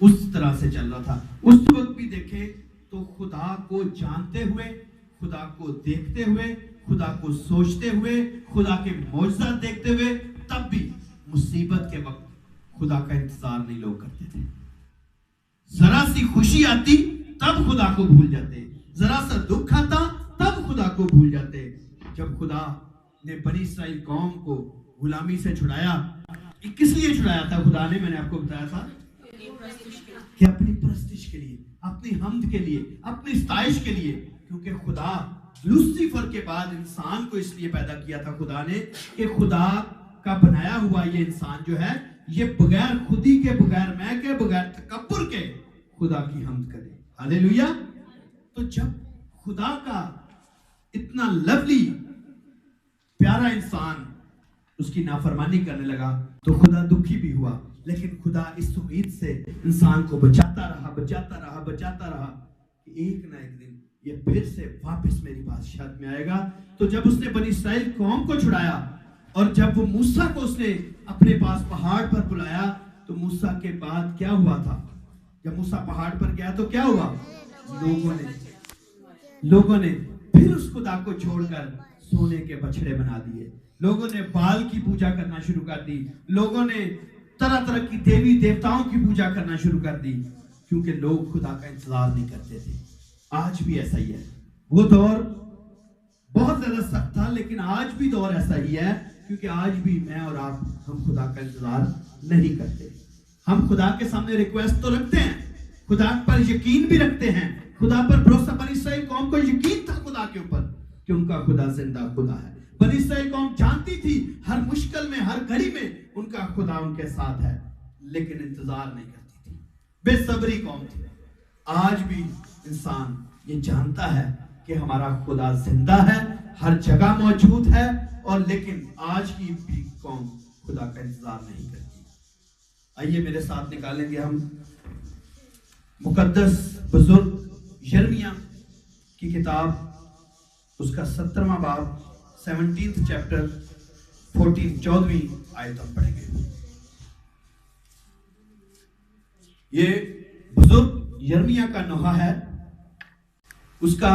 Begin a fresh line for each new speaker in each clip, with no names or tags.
اس طرح سے چل رہا تھا. اس وقت بھی دیکھیں تو خدا کو جانتے ہوئے, خدا کو دیکھتے ہوئے, خدا کو سوچتے ہوئے, خدا کے معجزات دیکھتے ہوئے, تب بھی مصیبت کے وقت خدا کا انتظار نہیں لوگ کرتے تھے. ذرا سی خوشی آتی تب خدا کو بھول جاتے, ذرا سا دکھ آتا تب خدا کو بھول جاتے. جب خدا نے بنی اسرائیل قوم کو غلامی سے چھڑایا, کس لیے چھڑایا تھا خدا نے؟ میں نے آپ کو بتایا تھا کہ اپنی پرستش کے لیے, اپنی حمد کے لیے, اپنی ستائش کے لیے. کیونکہ خدا لوسیفر کے بعد انسان کو اس لیے پیدا کیا تھا خدا نے کہ خدا کا بنایا ہوا یہ انسان جو ہے یہ بغیر خودی کے, بغیر میں کے, بغیر تکبر کے خدا کی حمد کرے. ہاللیلویا. تو جب خدا کا اتنا لولی پیارا انسان اس کی نافرمانی کرنے لگا تو خدا دکھی بھی ہوا, لیکن خدا اس امید سے انسان کو بچاتا رہا کہ ایک نہ ایک دن یہ پھر سے واپس میری بادشاہت میں آئے گا. تو جب اس نے بنی اسرائیل قوم کو چھڑایا اور جب وہ موسیٰ کو اس نے اپنے پاس پہاڑ پر بلایا تو موسیٰ کے بعد کیا ہوا تھا؟ جب موسیٰ پہاڑ پر گیا تو کیا ہوا؟ لوگوں نے پھر اس خدا کو چھوڑ کر سونے کے بچڑے بنا دیے. لوگوں نے بال کی پوجا کرنا شروع کر دی. لوگوں نے طرح طرح کی دیوی دیوتاؤں کی پوجا کرنا شروع کر دی, کیونکہ لوگ خدا کا انتظار نہیں کرتے تھے. آج بھی ایسا ہی ہے. وہ دور بہت زیادہ سخت تھا, لیکن آج بھی دور ایسا ہی ہے, کیونکہ آج بھی میں اور آپ ہم خدا کا انتظار نہیں کرتے. ہم خدا کے سامنے ریکویسٹ تو رکھتے ہیں, خدا پر یقین بھی رکھتے ہیں, خدا پر بھروسہ. بنی اسرائیل قوم کو یقین تھا خدا کے اوپر کہ ان کا خدا زندہ خدا ہے. بنی اسرائیل قوم جانتی تھی ہر مشکل میں, ہر گھڑی میں ان کا خدا ان کے ساتھ ہے, لیکن انتظار نہیں کرتی تھی. بے صبری قوم تھی. آج بھی انسان یہ جانتا ہے کہ ہمارا خدا زندہ ہے, ہر جگہ موجود ہے, اور لیکن آج کی بھی قوم خدا کا انتظار نہیں کرتی. آئیے میرے ساتھ نکالیں گے ہم مقدس بزرگ یرمیہ کی کتاب, اس کا 17واں باب 17th چیپٹر 14th آیت ہم پڑھیں گے. یہ بزرگ یرمیہ کا نوحہ ہے, اس کا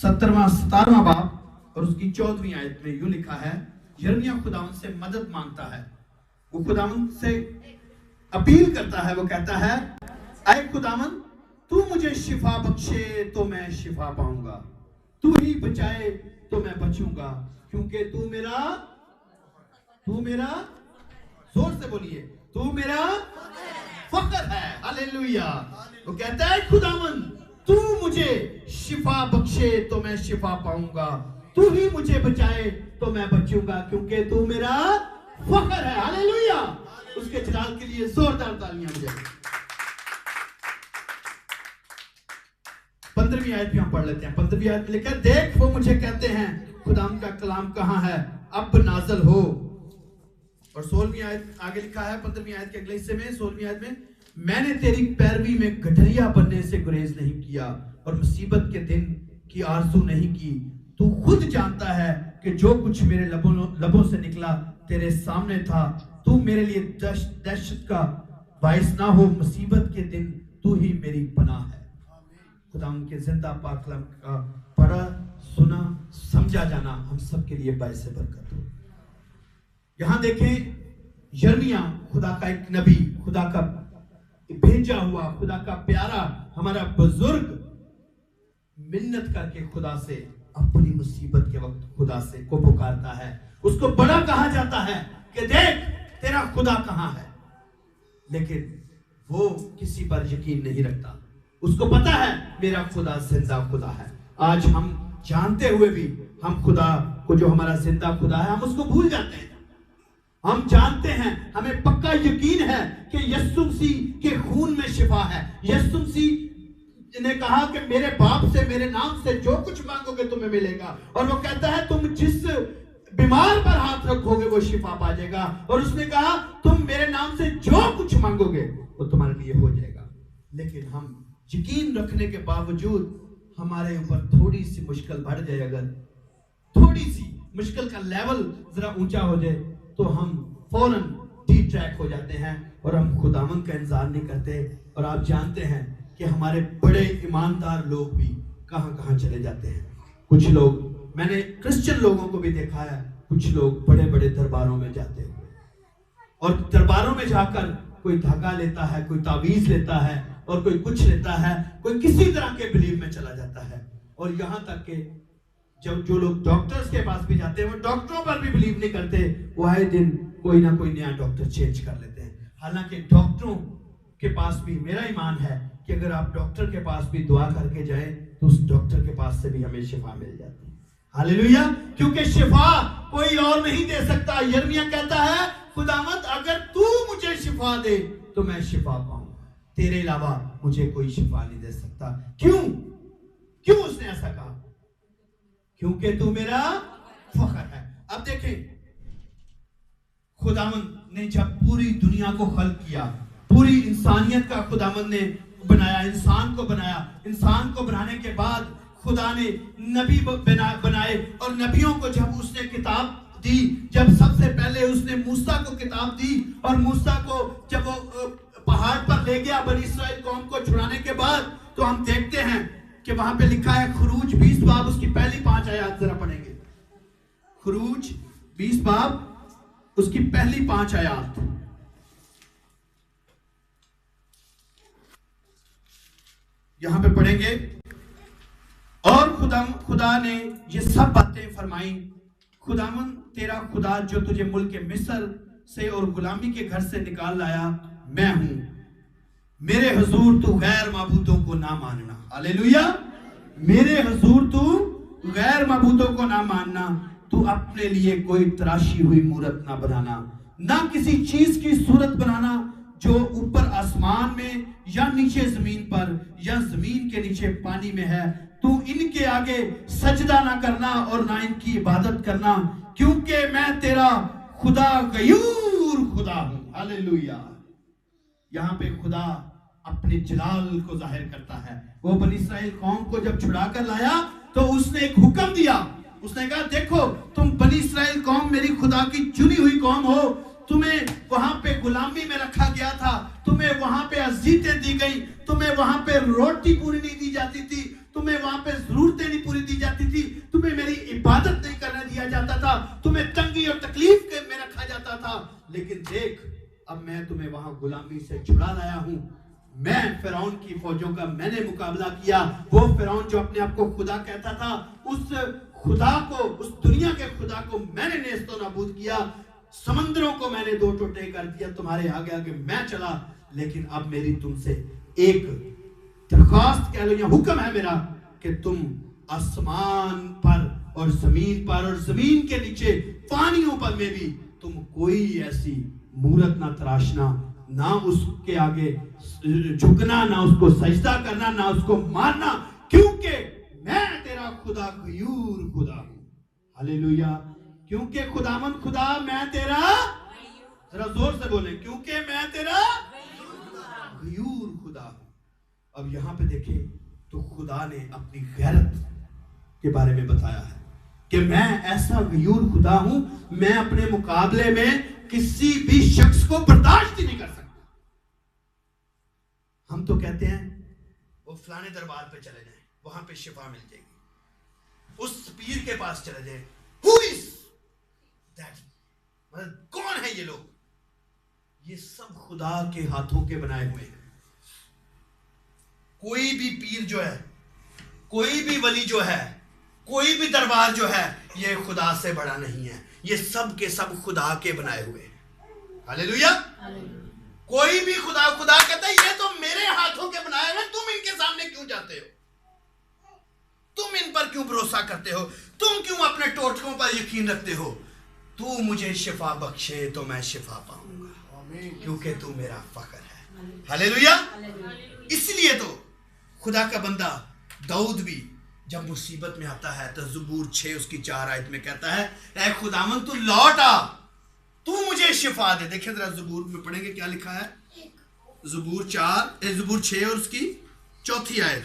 17واں باب اور اس کی 14ویں آیت میں یوں لکھا ہے. یرمیہ خداوند سے مدد مانگتا ہے, وہ خداوند سے اپیل کرتا ہے. وہ کہتا ہے اے خداوند تو مجھے شفا بخشے تو میں شفا پاؤں گا, تو ہی بچائے تو میں بچوں گا, کیونکہ تو میرا زور سے بولیے, تو میرا فخر ہے. ہاللیلویا. وہ کہتا ہے خداوند تو مجھے شفا بخشے تو میں شفا پاؤں گا, تو ہی مجھے بچائے تو میں بچوں گا, کیونکہ تو میرا فخر ہے. ہاللیلویا. اس کے جلال کے لیے زوردار تالیاں مجھے. 15ویں آیت بھی ہم پڑھ لیتے ہیں. 15ویں آیت میں لکھا ہے دیکھ وہ مجھے کہتے ہیں خداوند کا کلام کہاں ہے, اب نازل ہو. اور 16ویں آیت آگے لکھا ہے 15ویں آیت کے اگلے حصے میں, 16ویں آیت میں نے تیری پیروی میں گٹھریا بننے سے گریز نہیں کیا اور مصیبت کے دن کی آرزو نہیں کی. تو خود جانتا ہے کہ جو کچھ میرے لبوں سے نکلا تیرے سامنے تھا. تو میرے لیے دہشت کا باعث نہ ہو, مصیبت کے دن تو ہی میری پناہ ہے. خدا ان کے زندہ پاک کلام کا پڑھا سنا سمجھا جانا ہم سب کے لیے باعث برکت ہو. یہاں دیکھیں یرمیہ خدا کا ایک نبی, خدا کا بھیجا ہوا, خدا کا پیارا ہمارا بزرگ منت کر کے خدا سے اپنی مصیبت کے وقت خدا سے کو پکارتا ہے. اس کو بڑا کہا جاتا ہے کہ دیکھ تیرا خدا کہاں ہے, لیکن وہ کسی پر یقین نہیں رکھتا. اس کو پتا ہے میرا خدا زندہ خدا ہے. آج ہم جانتے ہوئے بھی ہم خدا کو جو ہمارا زندہ خدا ہے ہم اس کو بھول جاتے ہیں. ہم جانتے ہیں, ہمیں پکا یقین ہے کہ یسوع مسیح کے خون میں شفا ہے. یسوع مسیح نے کہا کہ میرے باپ سے میرے نام سے جو کچھ مانگو گے تمہیں ملے گا, اور وہ کہتا ہے تم جس بیمار پر ہاتھ رکھو گے وہ شفا پا جائے گا, اور اس نے کہا تم میرے نام سے جو کچھ مانگو گے وہ تمہارے لیے ہو جائے گا. لیکن ہم یقین رکھنے کے باوجود ہمارے اوپر تھوڑی سی مشکل بڑھ جائے, اگر تھوڑی سی مشکل کا لیول ذرا اونچا ہو جائے تو ہم فوراً ڈی ٹریک ہو جاتے ہیں اور ہم خداوند کا انتظار نہیں کرتے. اور آپ جانتے ہیں کہ ہمارے بڑے ایماندار لوگ بھی کہاں کہاں چلے جاتے ہیں. کچھ لوگ، میں نے کرسچن لوگوں کو بھی دیکھا ہے، کچھ لوگ بڑے بڑے درباروں میں جاتے ہوئے، اور درباروں میں جا کر کوئی دھاگا لیتا ہے، کوئی تعویذ لیتا ہے، اور کوئی کچھ لیتا ہے، کوئی کسی طرح کے بلیو میں چلا جاتا ہے. اور یہاں تک کہ جب جو لوگ ڈاکٹرز کے پاس بھی جاتے ہیں وہ ڈاکٹروں پر بھی بلیو نہیں کرتے، وہ آئے دن کوئی نہ کوئی نیا ڈاکٹر چینج کر لیتے ہیں. حالانکہ ڈاکٹروں کے پاس بھی میرا ایمان ہے کہ اگر آپ ڈاکٹر کے پاس بھی دعا کر کے جائیں تو اس ڈاکٹر کے پاس سے بھی ہمیں شفا مل جاتی ہے. ہاللیلویہ. کیونکہ شفا کوئی اور نہیں دے سکتا. یرمیا کہتا ہے خداوند اگر تو مجھے شفا دے تو میں شفا پاؤں، تیرے علاوہ مجھے کوئی شفا نہیں دے سکتا. کیوں اس نے ایسا کہا؟ کیونکہ تو میرا فخر ہے. اب دیکھیں، خداوند نے جب پوری دنیا کو خلق کیا، پوری انسانیت کا خداوند نے بنایا، انسان کو بنایا. انسان کو بنانے کے بعد خدا نے نبی بنائے، اور نبیوں کو جب اس نے کتاب دی، جب سب سے پہلے اس نے موسیٰ کو کتاب دی، اور موسیٰ کو جب وہ پہاڑ پر لے گیا بنی اسرائیل قوم کو چھڑانے کے بعد، تو ہم دیکھتے ہیں کہ وہاں پہ لکھا ہے خروج 20 باب اس کی پہلی 5 آیات ذرا پڑھیں گے. خروج 20 باب اس کی پہلی 5 آیات. یہاں پہ پڑھیں گے. اور خدا نے یہ سب باتیں فرمائیں. خداوند تیرا خدا جو تجھے ملک مصر سے اور غلامی کے گھر سے نکال لایا میں ہوں. میرے حضور تو غیر معبودوں کو نہ ماننا. ہاللیلویہ. میرے حضور تو غیر معبودوں کو نہ ماننا. تو اپنے لیے کوئی تراشی ہوئی مورت نہ بنانا، نہ کسی چیز کی صورت بنانا جو اوپر آسمان میں یا نیچے زمین پر یا زمین کے نیچے پانی میں ہے. تو ان کے آگے سجدہ نہ کرنا اور نہ ان کی عبادت کرنا، کیونکہ میں تیرا خدا غیور خدا ہوں. ہاللیلویہ. یہاں پہ خدا اپنے جلال کو ظاہر کرتا ہے. وہ بنی اسرائیل قوم کو جب چھڑا کر لایا تو اس نے ایک حکم دیا. اس نے کہا دیکھو تم بنی اسرائیل قوم میری خدا کی چنی ہوئی قوم ہو. تمہیں وہاں پہ غلامی میں رکھا گیا تھا، تمہیں وہاں پہ اذیتیں دی گئی، تمہیں وہاں پہ روٹی پوری نہیں دی جاتی تھی، تمہیں وہاں پہ ضرورتیں نہیں پوری دی جاتی تھی، تمہیں میری عبادت نہیں کرنے دیا جاتا تھا، تمہیں تنگی اور تکلیف میں رکھا جاتا تھا. لیکن دیکھ اب میں تمہیں وہاں غلامی سے چھڑا لایا ہوں. میں فرعون کی فوجوں کا میں نے مقابلہ کیا. وہ فرعون جو اپنے آپ کو خدا کہتا تھا، اس خدا کو، اس دنیا کے خدا کو میں نے نیست و نابود کیا. سمندروں کو میں نے 2 ٹوٹے کر دیا. تمہارے آگے آگے میں چلا. لیکن اب میری تم سے ایک درخواست کہہ لو یا حکم ہے میرا کہ تم آسمان پر اور زمین پر اور زمین کے نیچے پانیوں پر میں بھی تم کوئی ایسی مورت نہ تراشنا، نہ اس کے آگے جھکنا، نہ اس کو سجدہ کرنا، نہ اس کو مارنا، کیونکہ میں تیرا خدا غیور خدا ہوں. ہاللیلویہ. کیونکہ خداوند خدا میں تیرا، ذرا زور سے بولیں، کیونکہ میں تیرا غیور خدا ہوں. اب یہاں پہ دیکھیں تو خدا نے اپنی غیرت کے بارے میں بتایا ہے کہ میں ایسا غیور خدا ہوں، میں اپنے مقابلے میں کسی بھی شخص کو برداشت ہی نہیں کر سکتا. ہم تو کہتے ہیں وہ فلانے دربار پہ چلے جائیں، وہاں پہ شفا مل جائے گی. اس پیر کے پاس چلے جائیں. Who is that؟ مطلب کون ہے یہ لوگ؟ یہ سب خدا کے ہاتھوں کے بنائے ہوئے ہیں. کوئی بھی پیر جو ہے، کوئی بھی ولی جو ہے، کوئی بھی دربار جو ہے، یہ خدا سے بڑا نہیں ہے. یہ سب کے سب خدا کے بنائے ہوئے ہیں. ہاللیلویہ. کوئی بھی خدا کہتا ہے یہ تو میرے ہاتھوں کے بنائے ہوئے، تم ان کے سامنے کیوں جاتے ہو؟ تم ان پر کیوں بھروسہ کرتے ہو؟ تم کیوں اپنے ٹوٹکوں پر یقین رکھتے ہو؟ تو مجھے شفا بخشے تو میں شفا پاؤں گا، کیونکہ تو میرا فخر ہے. ہاللیلویہ. اس لیے تو خدا کا بندہ داؤد بھی جب مصیبت میں آتا ہے تو زبور 6 اس کی 4 آیت میں کہتا ہے اے خداوند تو لوٹ آ، تو مجھے شفا دے. دیکھیں ذرا زبور میں پڑھیں گے کیا لکھا ہے. زبور 6 اور اس کی 4 آیت.